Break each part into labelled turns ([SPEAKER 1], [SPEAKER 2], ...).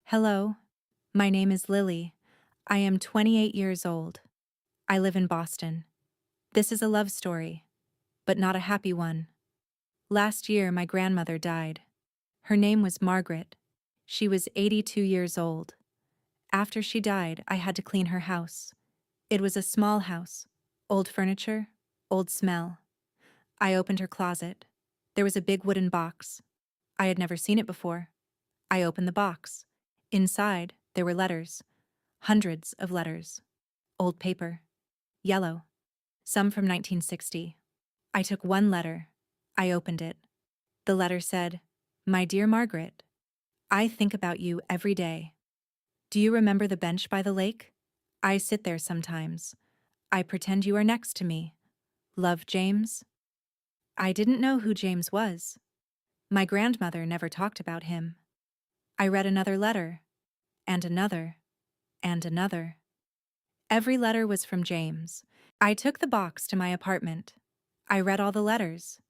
[SPEAKER 1] Hello, my name is Lily. I am 28 years old. I live in Boston. This is a love story, but not a happy one. Last year, my grandmother died. Her name was Margaret. She was 82 years old. After she died, I had to clean her house. It was a small house, old furniture, old smell. I opened her closet. There was a big wooden box. I had never seen it before. I opened the box. Inside, there were letters. Hundreds of letters. Old paper. Yellow. Some from 1960. I took one letter. I opened it. The letter said, "My dear Margaret, I think about you every day. Do you remember the bench by the lake? I sit there sometimes. I pretend you are next to me. Love, James." I didn't know who James was. My grandmother never talked about him. I read another letter, and another, and another. Every letter was from James. I took the box to my apartment. I read all the letters.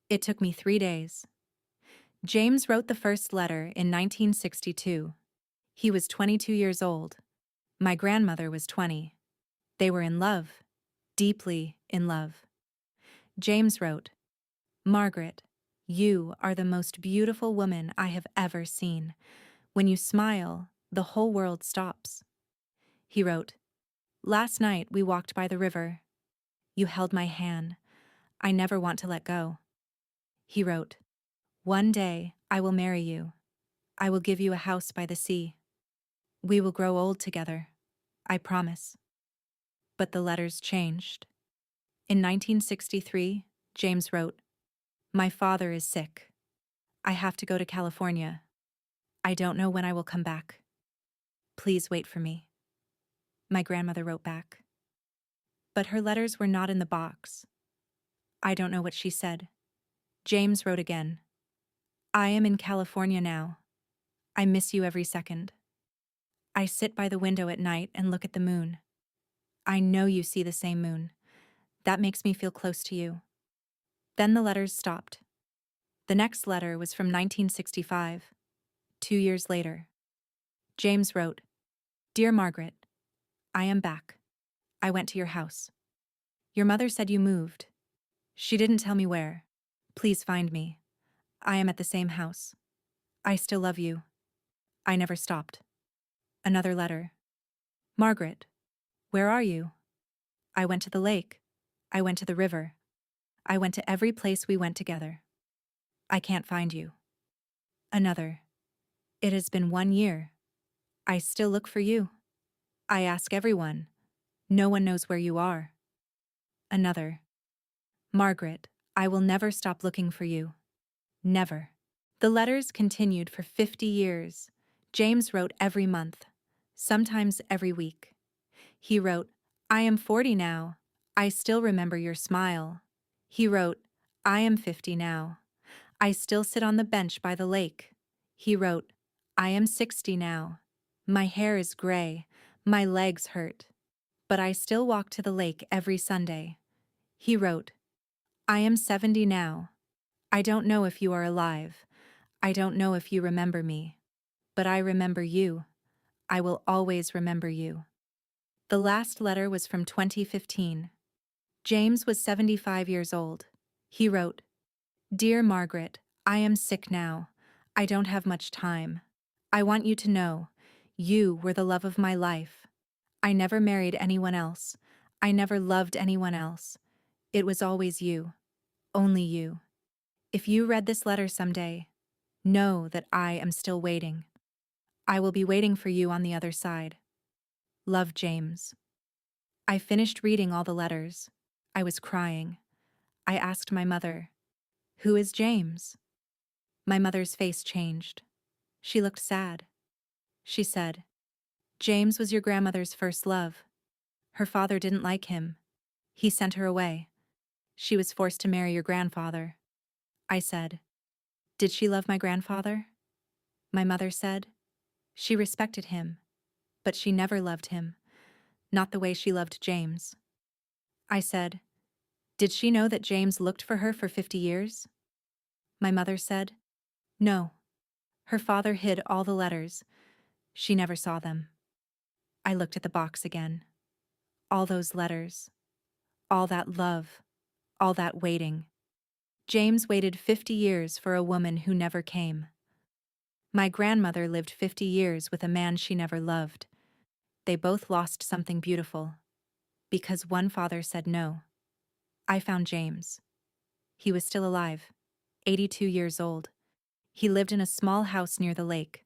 [SPEAKER 1] It took me 3 days. James wrote the first letter in 1962. He was 22 years old. My grandmother was 20. They were in love, deeply in love. James wrote, "Margaret, you are the most beautiful woman I have ever seen. When you smile, the whole world stops." He wrote, "Last night we walked by the river. You held my hand. I never want to let go." He wrote, "One day I will marry you. I will give you a house by the sea. We will grow old together. I promise." But the letters changed. In 1963, James wrote, "My father is sick. I have to go to California. I don't know when I will come back. Please wait for me." My grandmother wrote back. But her letters were not in the box. I don't know what she said. James wrote again, "I am in California now. I miss you every second. I sit by the window at night and look at the moon. I know you see the same moon. That makes me feel close to you." Then the letters stopped. The next letter was from 1965, 2 years later. James wrote, "Dear Margaret, I am back. I went to your house. Your mother said you moved. She didn't tell me where. Please find me. I am at the same house. I still love you. I never stopped." Another letter. "Margaret, where are you? I went to the lake. I went to the river. I went to every place we went together. I can't find you." Another. "It has been 1 year. I still look for you. I ask everyone. No one knows where you are." Another. "Margaret, I will never stop looking for you. Never." The letters continued for 50 years. James wrote every month, sometimes every week. He wrote, "I am 40 now. I still remember your smile." He wrote, "I am 50 now. I still sit on the bench by the lake." He wrote, "I am 60 now. My hair is gray. My legs hurt. But I still walk to the lake every Sunday." He wrote, "I am 70 now. I don't know if you are alive. I don't know if you remember me. But I remember you. I will always remember you." The last letter was from 2015. James was 75 years old. He wrote, "Dear Margaret, I am sick now. I don't have much time. I want you to know, you were the love of my life. I never married anyone else. I never loved anyone else. It was always you. Only you. If you read this letter someday, know that I am still waiting. I will be waiting for you on the other side. Love, James." I finished reading all the letters. I was crying. I asked my mother, "Who is James?" My mother's face changed. She looked sad. She said, "James was your grandmother's first love. Her father didn't like him. He sent her away. She was forced to marry your grandfather." I said, "Did she love my grandfather?" My mother said, "She respected him, but she never loved him, not the way she loved James." I said, "Did she know that James looked for her for 50 years?" My mother said, "No. Her father hid all the letters. She never saw them. I looked at the box again. All those letters. All that love. All that waiting. James waited 50 years for a woman who never came. My grandmother lived 50 years with a man she never loved. They both lost something beautiful. Because one father said no. I found James. He was still alive, 82 years old. He lived in a small house near the lake,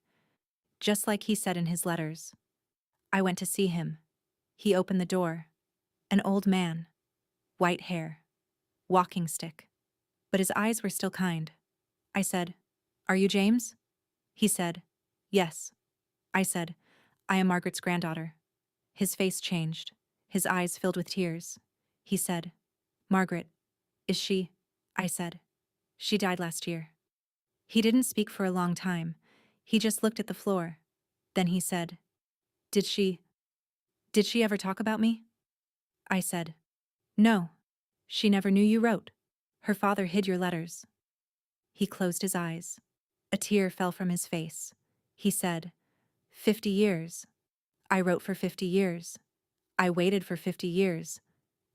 [SPEAKER 1] just like he said in his letters. I went to see him. He opened the door. An old man. White hair. Walking stick. But his eyes were still kind. I said, "Are you James?" He said, "Yes." I said, "I am Margaret's granddaughter." His face changed. His eyes filled with tears. He said, "Margaret, is she?" I said, "She died last year." He didn't speak for a long time. He just looked at the floor. Then he said, Did she ever talk about me?" I said, "No. She never knew you wrote. Her father hid your letters." He closed his eyes. A tear fell from his face. He said, 50 years. I wrote for 50 years. I waited for 50 years.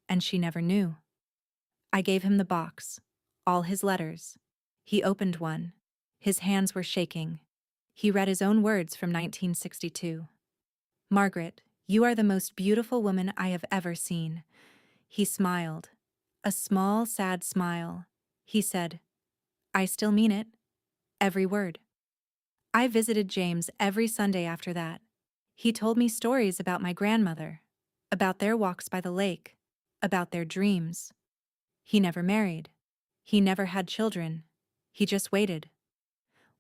[SPEAKER 1] And she never knew." I gave him the box. All his letters. He opened one. His hands were shaking. He read his own words from 1962. "Margaret, you are the most beautiful woman I have ever seen." He smiled. A small, sad smile. He said, "I still mean it. Every word." I visited James every Sunday after that. He told me stories about my grandmother, about their walks by the lake, about their dreams. He never married. He never had children. He just waited.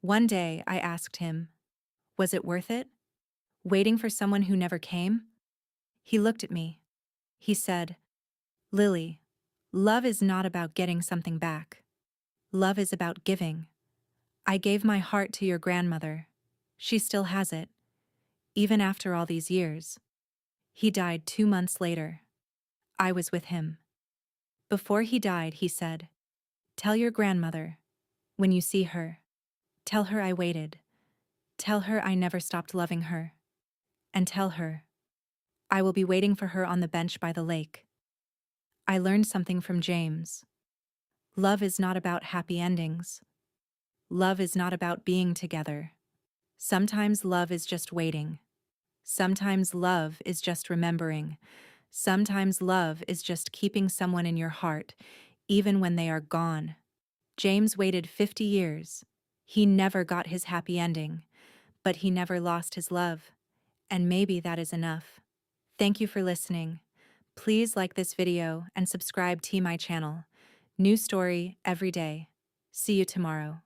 [SPEAKER 1] One day I asked him, was it worth it? Waiting for someone who never came? He looked at me. He said, "Lily, love is not about getting something back. Love is about giving. I gave my heart to your grandmother. She still has it, even after all these years." He died 2 months later. I was with him. Before he died, he said, "Tell your grandmother, when you see her, tell her I waited. Tell her I never stopped loving her. And tell her, I will be waiting for her on the bench by the lake." I learned something from James. Love is not about happy endings. Love is not about being together. Sometimes love is just waiting. Sometimes love is just remembering. Sometimes love is just keeping someone in your heart, even when they are gone. James waited 50 years. He never got his happy ending, but he never lost his love. And maybe that is enough. Thank you for listening. Please like this video and subscribe to my channel. New story every day. See you tomorrow.